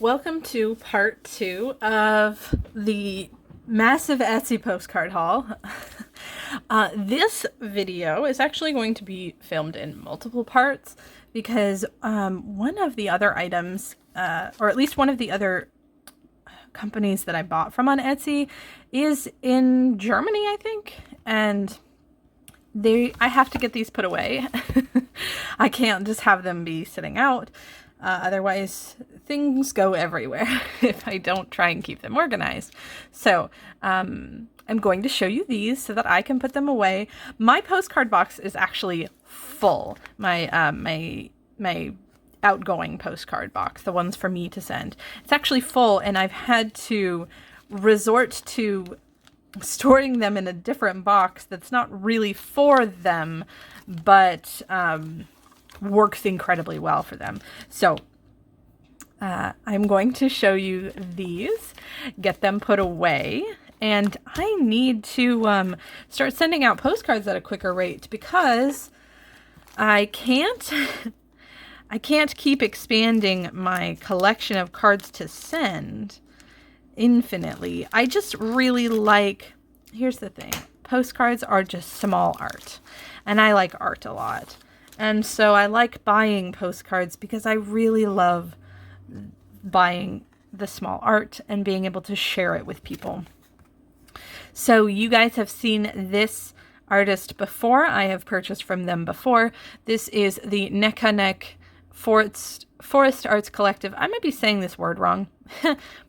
Welcome to part 2 of the massive Etsy postcard haul. This video is actually going to be filmed in multiple parts because one of the other items, or at least one of the other companies that I bought from on Etsy, is in Germany, I think, and I have to get these put away. I can't just have them be sitting out. Otherwise, things go everywhere if I don't try and keep them organized. So I'm going to show you these so that I can put them away. My postcard box is actually full. My outgoing postcard box, the ones for me to send, it's actually full, and I've had to resort to storing them in a different box that's not really for them, but works incredibly well for them. So I'm going to show you these, get them put away, and I need to start sending out postcards at a quicker rate because I can't keep expanding my collection of cards to send infinitely. I just really like, here's the thing, postcards are just small art, and I like art a lot. And so I like buying postcards because I really love buying the small art and being able to share it with people. So you guys have seen this artist before. I have purchased from them before. This is the Neckaneck Forest Arts Collective. I might be saying this word wrong,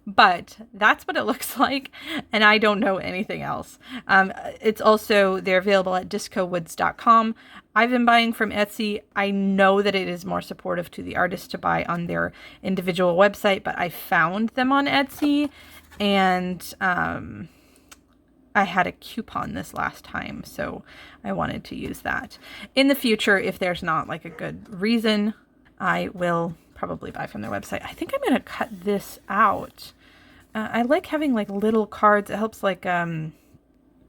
but that's what it looks like, and I don't know anything else. It's also, they're available at discowoods.com. I've been buying from Etsy. I know that it is more supportive to the artist to buy on their individual website, but I found them on Etsy, and I had a coupon this last time, so I wanted to use that. In the future, if there's not like a good reason, I will probably buy from their website. I think I'm going to cut this out. I like having like little cards. It helps like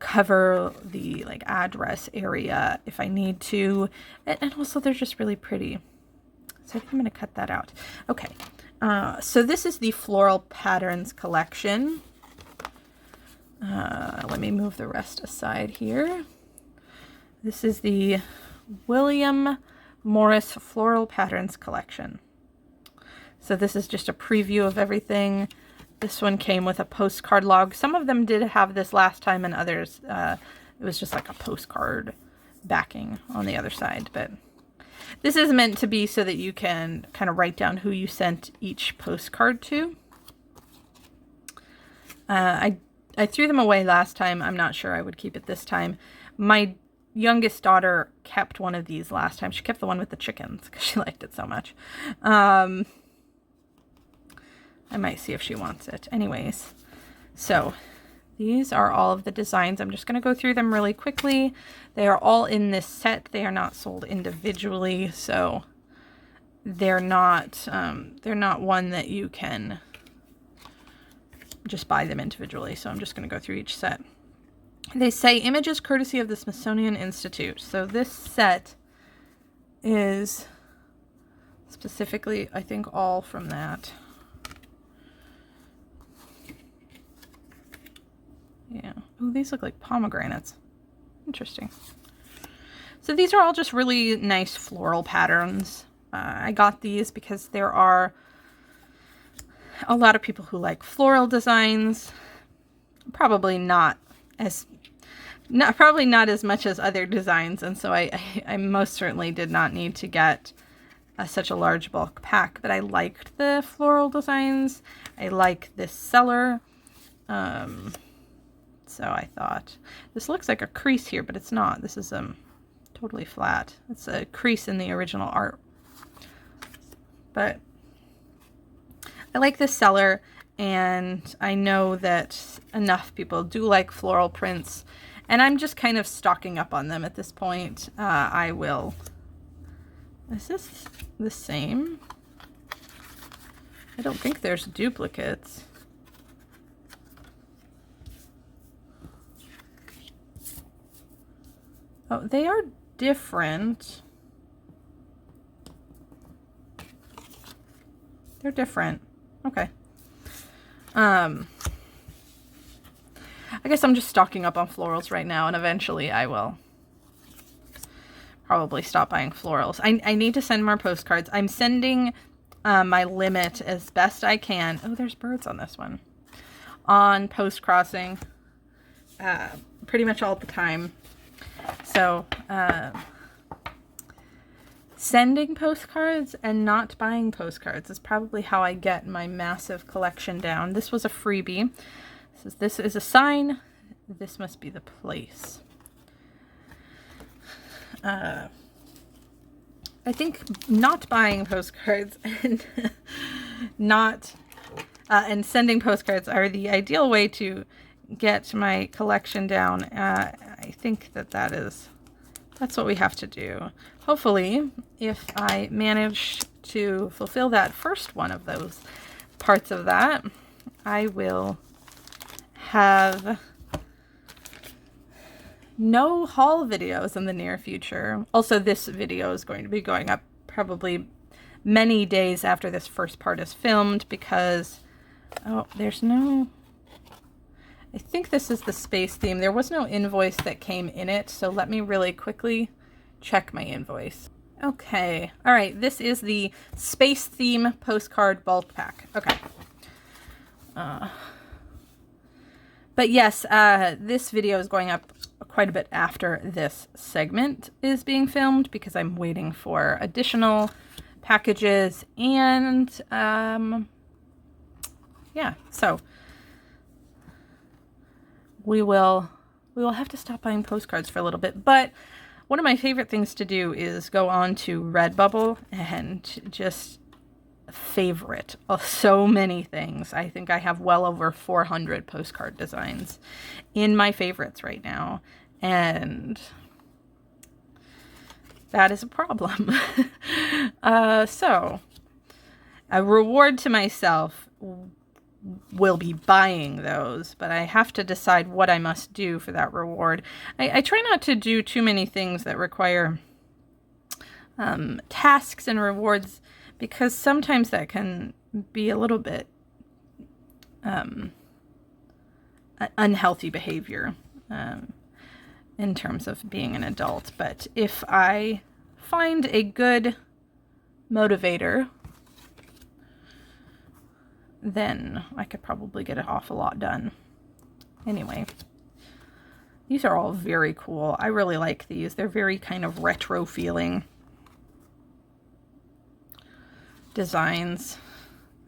cover the like address area if I need to. And also they're just really pretty. So I think I'm going to cut that out. Okay. So this is the Floral Patterns collection. Let me move the rest aside here. This is the William Morris Floral Patterns collection. So this is just a preview of everything. This one came with a postcard log. Some of them did have this last time, and others it was just like a postcard backing on the other side. But this is meant to be so that you can kind of write down who you sent each postcard to. I threw them away last time. I'm not sure I would keep it this time. My youngest daughter kept one of these last time. She kept the one with the chickens because she liked it so much. I might see if she wants it. Anyways, so these are all of the designs. I'm just going to go through them really quickly. They are all in this set. They are not sold individually, so they're not one that you can just buy them individually. So I'm just going to go through each set. They say images courtesy of the Smithsonian Institute. So this set is specifically, I think, all from that. Yeah. Oh, these look like pomegranates. Interesting. So these are all just really nice floral patterns. I got these because there are a lot of people who like floral designs. Probably not as much as other designs, and so I most certainly did not need to get such a large bulk pack, but I liked the floral designs. I like this cellar, so I thought this looks like a crease here, but it's not. This is totally flat. It's a crease in the original art, but I like this cellar, and I know that enough people do like floral prints, and I'm just kind of stocking up on them at this point. I will... Is this the same? I don't think there's duplicates. Oh, they are different. They're different. Okay. I guess I'm just stocking up on florals right now, and eventually I will probably stop buying florals. I need to send more postcards. I'm sending my limit as best I can. Oh, there's birds on this one. On Post Crossing pretty much all the time. So sending postcards and not buying postcards is probably how I get my massive collection down. This was a freebie. This is a sign. This must be the place. I think not buying postcards and and sending postcards are the ideal way to get my collection down. I think that's what we have to do. Hopefully, if I manage to fulfill that first one of those parts of that, I will have no haul videos in the near future. Also, this video is going to be going up probably many days after this first part is filmed because, oh, there's no... I think this is the space theme. There was no invoice that came in it, so let me really quickly check my invoice. Okay, all right, this is the space theme postcard bulk pack. Okay. But yes, this video is going up quite a bit after this segment is being filmed because I'm waiting for additional packages and, yeah, so we will have to stop buying postcards for a little bit. But one of my favorite things to do is go on to Redbubble and just favorite so many things. I think I have well over 400 postcard designs in my favorites right now, and that is a problem. So a reward to myself will be buying those, but I have to decide what I must do for that reward. I try not to do too many things that require tasks and rewards, because sometimes that can be a little bit unhealthy behavior in terms of being an adult. But if I find a good motivator, then I could probably get an awful lot done. Anyway, these are all very cool. I really like these. They're very kind of retro feeling designs.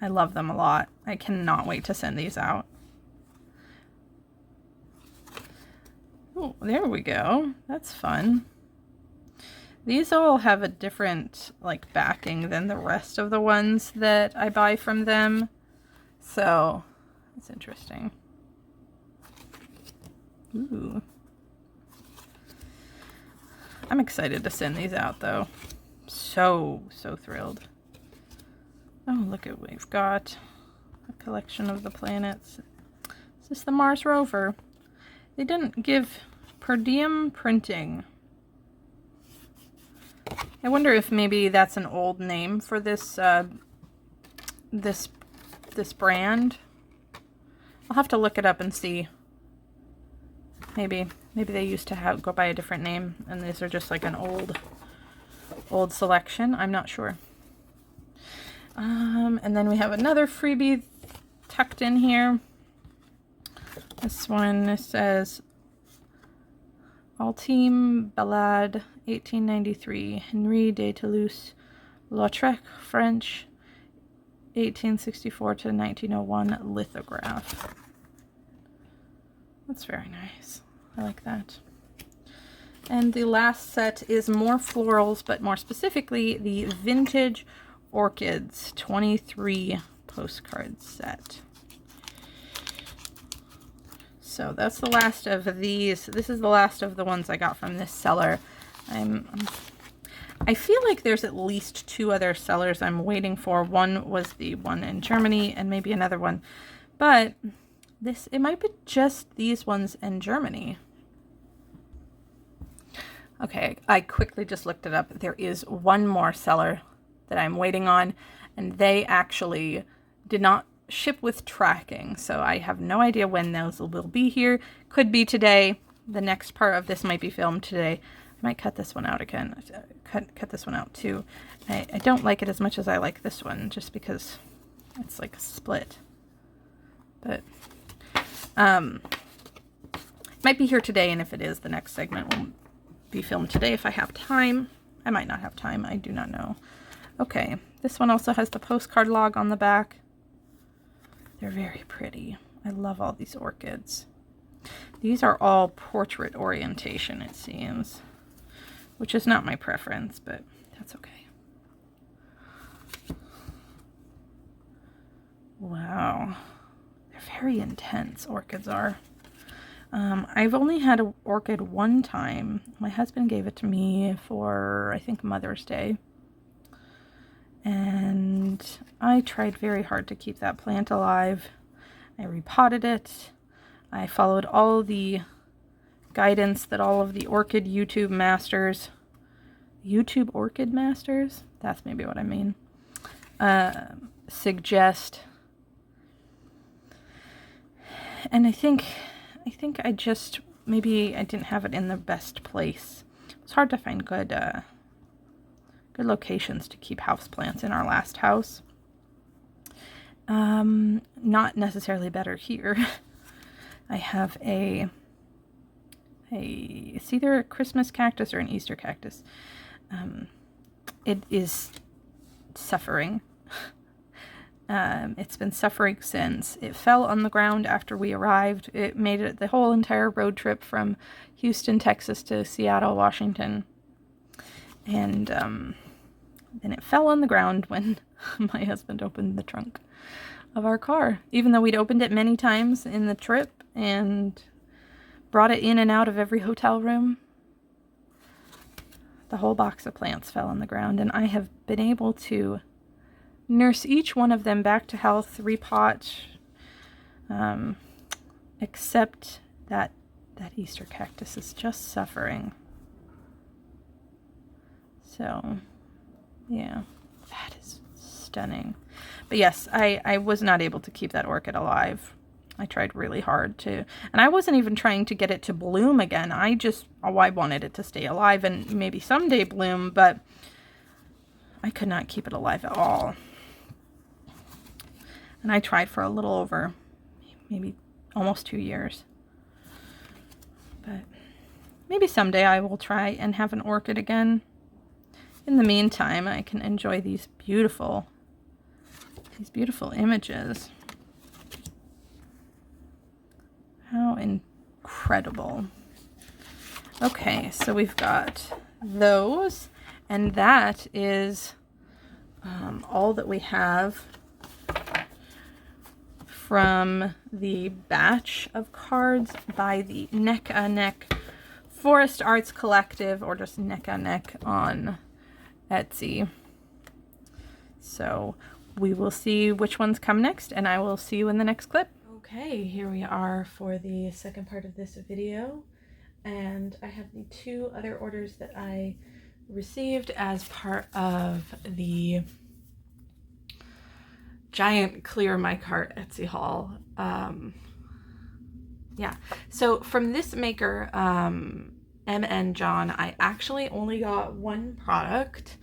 I love them a lot. I cannot wait to send these out. Oh, there we go. That's fun. These all have a different like backing than the rest of the ones that I buy from them. So, that's interesting. Ooh. I'm excited to send these out, though. So thrilled. Oh, look at, we've got a collection of the planets. Is this the Mars rover? They didn't give per diem printing. I wonder if maybe that's an old name for this, this brand. I'll have to look it up and see. Maybe they used to go by a different name, and these are just like an old selection. I'm not sure. And then we have another freebie tucked in here. This one says Ultime Ballade 1893, Henri de Toulouse-Lautrec, French, 1864 to 1901 lithograph. That's very nice. I like that. And the last set is more florals, but more specifically the Vintage Orchids 23 postcard set. So that's the last of these. This is the last of the ones I got from this seller. I feel like there's at least 2 other sellers I'm waiting for. One was the one in Germany and maybe another one. But it might be just these ones in Germany. Okay, I quickly just looked it up. There is one more seller that I'm waiting on, and they actually did not ship with tracking, so I have no idea when those will be here. Could be today. The next part of this might be filmed today. I might cut this one out again. Cut this one out too. I don't like it as much as I like this one, just because it's like a split. But might be here today, and if it is, the next segment will be filmed today if I have time. I might not have time. I do not know. Okay, this one also has the postcard log on the back. They're very pretty. I love all these orchids. These are all portrait orientation, it seems, which is not my preference, but that's okay. Wow. They're very intense, orchids are. I've only had an orchid one time. My husband gave it to me for, I think, Mother's Day. And I tried very hard to keep that plant alive. I repotted it. I followed all the guidance that all of the orchid YouTube masters, YouTube orchid masters, that's maybe what I mean, suggest. And I think I just, maybe I didn't have it in the best place. It's hard to find good locations to keep houseplants in our last house. Not necessarily better here. I have it's either a Christmas cactus or an Easter cactus. It is suffering. It's been suffering since. It fell on the ground after we arrived. It made it the whole entire road trip from Houston, Texas to Seattle, Washington. And then it fell on the ground when my husband opened the trunk of our car. Even though we'd opened it many times in the trip and brought it in and out of every hotel room, the whole box of plants fell on the ground. And I have been able to nurse each one of them back to health, repot, except that Easter cactus is just suffering. So, yeah, that is stunning. But yes, I was not able to keep that orchid alive. I tried really hard to, and I wasn't even trying to get it to bloom again. I wanted it to stay alive and maybe someday bloom, but I could not keep it alive at all. And I tried for a little over, maybe almost 2 years. But maybe someday I will try and have an orchid again. In the meantime, I can enjoy these beautiful images. How incredible. Okay, so we've got those, and that is all that we have from the batch of cards by the Neck a Neck Forest Arts Collective, or just Neck a Neck on Etsy. So we will see which ones come next, and I will see you in the next clip. Okay, here we are for the second part of this video, and I have the 2 other orders that I received as part of the giant Clear My Cart Etsy haul. Yeah, so from this maker, MN John, I actually only got one product,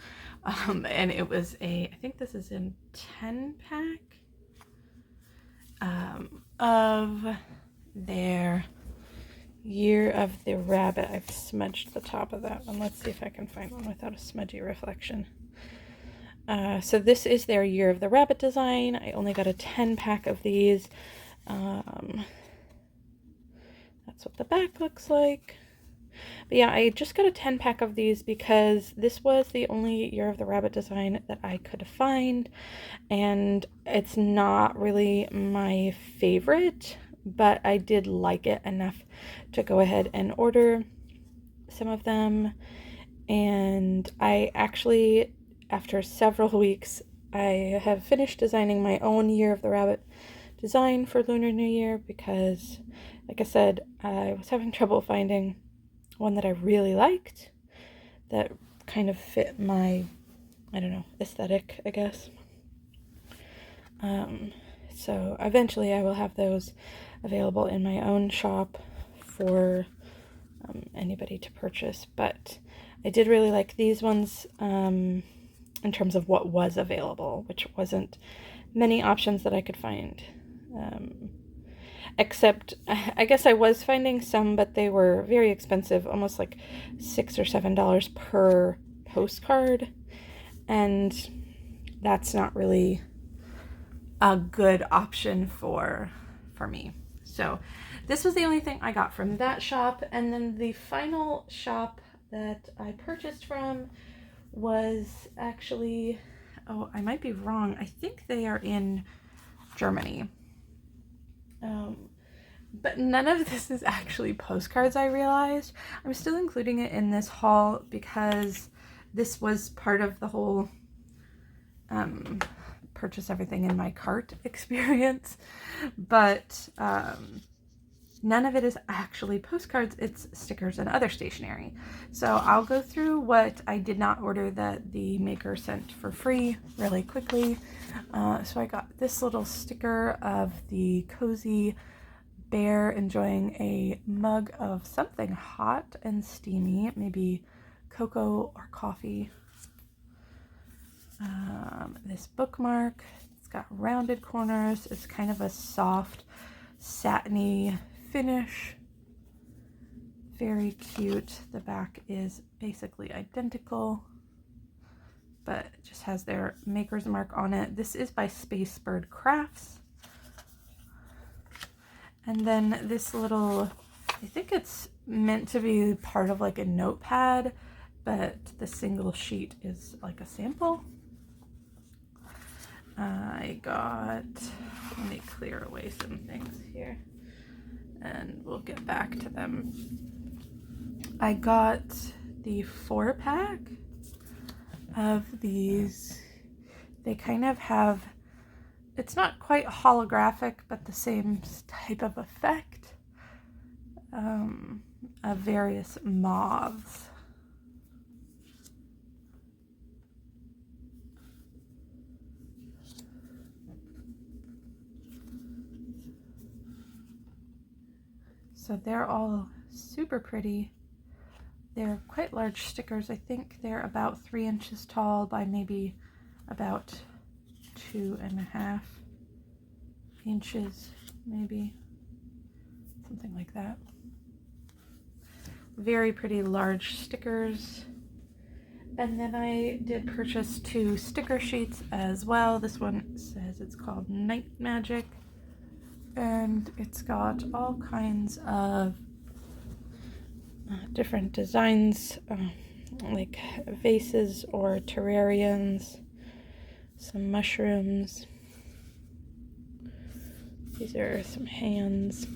and it was I think this is in 10-pack of their Year of the Rabbit. I've smudged the top of that one. Let's see if I can find one without a smudgy reflection. So this is their Year of the Rabbit design. I only got a 10-pack of these. That's what the back looks like. But yeah, I just got a 10-pack of these because this was the only Year of the Rabbit design that I could find, and it's not really my favorite, but I did like it enough to go ahead and order some of them. And I actually, after several weeks, I have finished designing my own Year of the Rabbit design for Lunar New Year because, like I said, I was having trouble finding one that I really liked that kind of fit my, I don't know, aesthetic, I guess. So eventually I will have those available in my own shop for anybody to purchase. But I did really like these ones in terms of what was available, which wasn't many options that I could find. Except, I guess I was finding some, but they were very expensive, almost like $6 or $7 per postcard. And that's not really a good option for me. So this was the only thing I got from that shop. And then the final shop that I purchased from was actually, oh, I might be wrong. I think they are in Germany. But none of this is actually postcards, I realized. I'm still including it in this haul because this was part of the whole purchase everything in my cart experience. But none of it is actually postcards, it's stickers and other stationery. So I'll go through what I did not order that the maker sent for free really quickly. So I got this little sticker of the cozy bear enjoying a mug of something hot and steamy, maybe cocoa or coffee. This bookmark, it's got rounded corners, it's kind of a soft satiny finish, very cute. The back is basically identical, but it just has their maker's mark on it. This is by Space Bird Crafts. And then this little, I think it's meant to be part of like a notepad, but the single sheet is like a sample. I got, let me clear away some things here and we'll get back to them. I got the 4-pack of these. They kind of have, it's not quite holographic, but the same type of effect of various moths. So they're all super pretty. They're quite large stickers. I think they're about 3 inches tall by maybe about 2.5 inches, maybe something like that. Very pretty large stickers. And then I did purchase 2 sticker sheets as well. This one says it's called Night Magic, and it's got all kinds of different designs, like vases or terrariums, some mushrooms. These are some hands.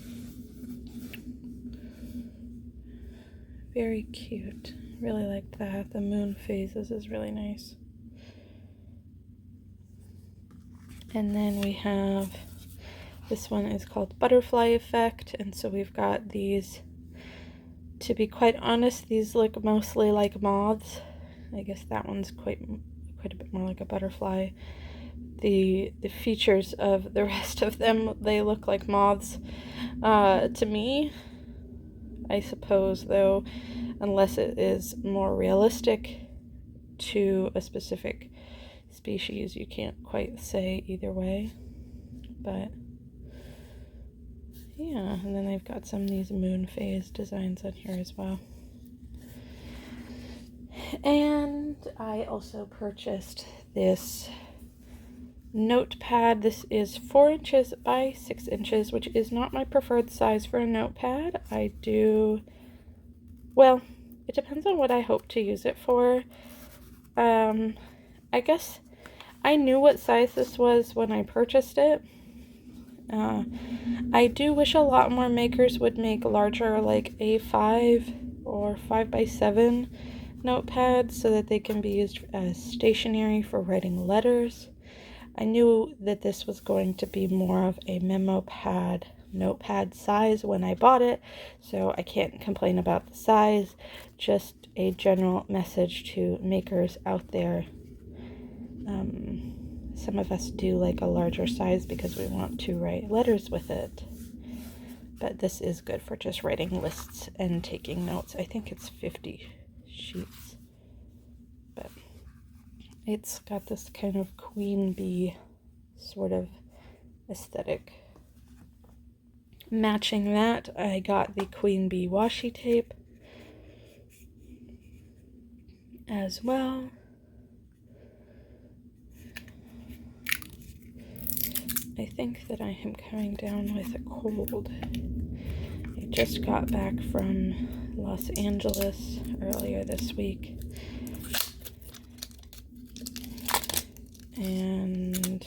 Very cute. Really liked that. The moon phases is really nice. And then we have, this one is called Butterfly Effect, and so we've got these. To be quite honest, these look mostly like moths. I guess that one's quite a bit more like a butterfly. The features of the rest of them, they look like moths to me. I suppose, though, unless it is more realistic to a specific species, you can't quite say either way. But yeah, and then they've got some of these moon phase designs on here as well. And I also purchased this notepad. This is 4 inches by 6 inches, which is not my preferred size for a notepad. Well, it depends on what I hope to use it for. I guess I knew what size this was when I purchased it. I do wish a lot more makers would make larger, like A5 or 5x7 notepads so that they can be used as stationery for writing letters. I knew that this was going to be more of a memo pad, notepad size when I bought it, so I can't complain about the size. Just a general message to makers out there. some of us do like a larger size because we want to write letters with it. But this is good for just writing lists and taking notes. I think it's 50 sheets. But it's got this kind of queen bee sort of aesthetic. Matching that, I got the queen bee washi tape as well. I think that I am coming down with a cold. I just got back from Los Angeles earlier this week. And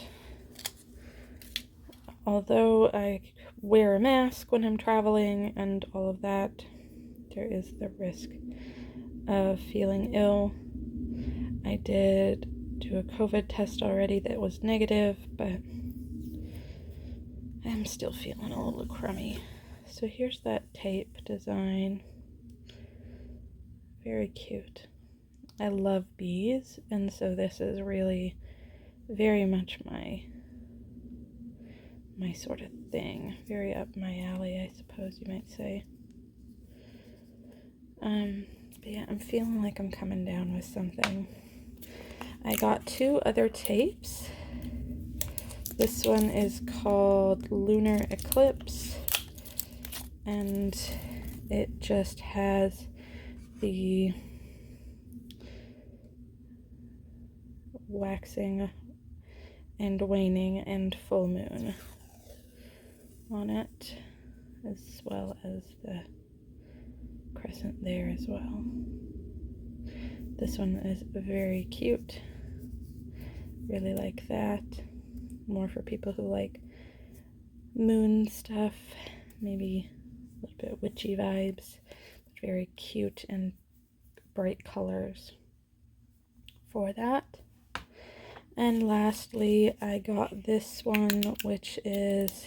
although I wear a mask when I'm traveling and all of that, there is the risk of feeling ill. I did do a COVID test already that was negative, but I'm still feeling a little crummy. So here's that tape design. Very cute. I love bees, and so this is really very much my sort of thing. Very up my alley, I suppose you might say. But yeah, I'm feeling like I'm coming down with something. I got 2 other tapes. This one is called Lunar Eclipse, and it just has the waxing and waning and full moon on it, as well as the crescent there as well. This one is very cute. Really like that. More for people who like moon stuff, maybe a little bit witchy vibes. Very cute and bright colors for that. And lastly, I got this one, which is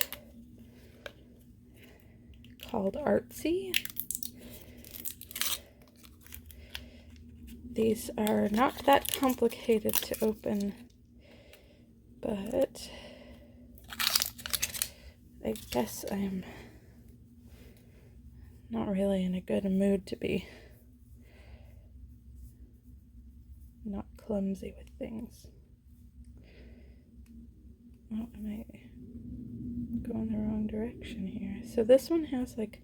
called Artsy. These are not that complicated to open, but I guess I'm not really in a good mood to be not clumsy with things. Oh, am I going the wrong direction here? So this one has like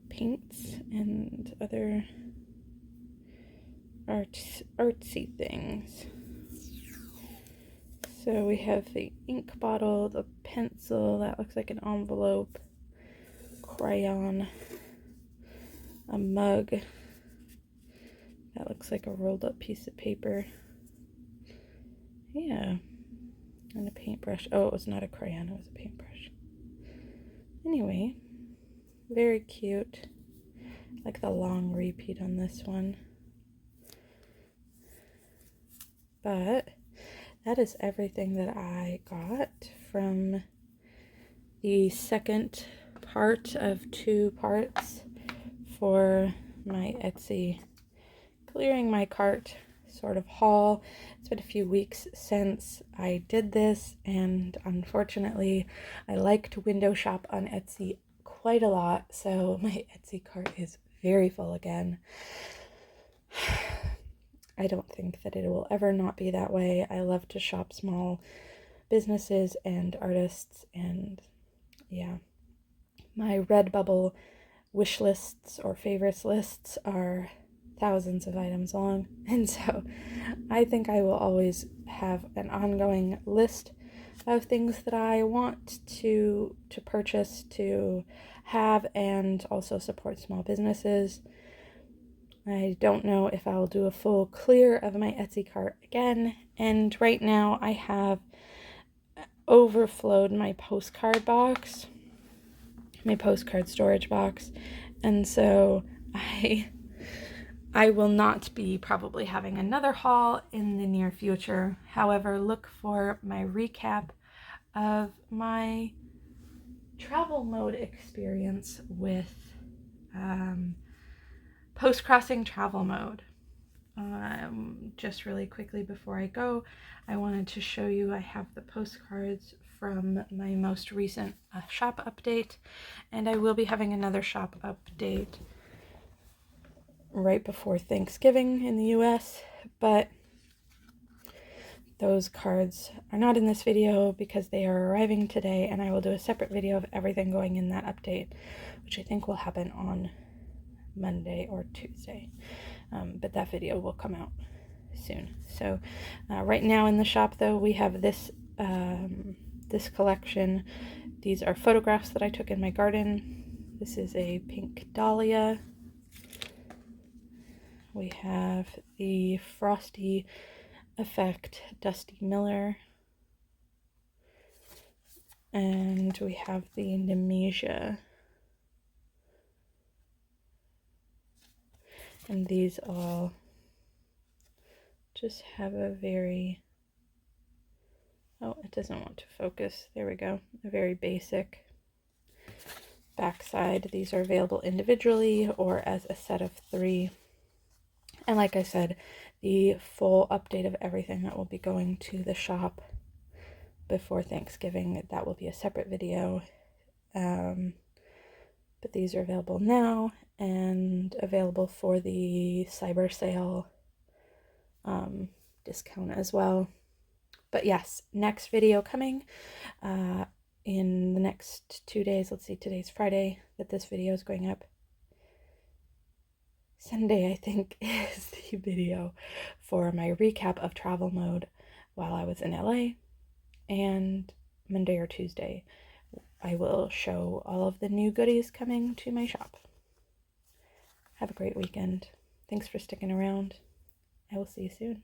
paints and other artsy things. So we have the ink bottle, the pencil, that looks like an envelope, crayon, a mug, that looks like a rolled up piece of paper. Yeah, and a paintbrush. Oh, it was not a crayon, it was a paintbrush. Anyway, very cute. Like the long repeat on this one. But that is everything that I got from the second part of 2 parts for my Etsy clearing my cart sort of haul. It's been a few weeks since I did this, and unfortunately I like to window shop on Etsy quite a lot, so my Etsy cart is very full again. I don't think that it will ever not be that way. I love to shop small businesses and artists, and yeah, my Redbubble wish lists or favorites lists are thousands of items long, and so I think I will always have an ongoing list of things that I want to purchase, to have, and also support small businesses. I don't know if I'll do a full clear of my Etsy cart again, and right now I have overflowed my postcard box, my postcard storage box, and so I will not be probably having another haul in the near future. However, look for my recap of my travel mode experience with post-crossing travel mode. just really quickly before I go, I wanted to show you I have the postcards from my most recent shop update, and I will be having another shop update right before Thanksgiving in the US, but those cards are not in this video because they are arriving today, and I will do a separate video of everything going in that update, which I think will happen on Monday or Tuesday, but that video will come out soon. So right now in the shop though, we have this this collection. These are photographs that I took in my garden. This is a pink dahlia. We have the Frosty Effect Dusty Miller, and we have the Nemesia. And these all just have a very, oh, it doesn't want to focus. There we go. A very basic backside. These are available individually or as a set of 3. And like I said, the full update of everything that will be going to the shop before Thanksgiving, that will be a separate video. But these are available now and available for the cyber sale discount as well. But yes, next video coming in the next 2 days. Let's see, today's Friday that this video is going up. Sunday, I think, is the video for my recap of Travel Mode while I was in LA. And Monday or Tuesday, I will show all of the new goodies coming to my shop. Have a great weekend. Thanks for sticking around. I will see you soon.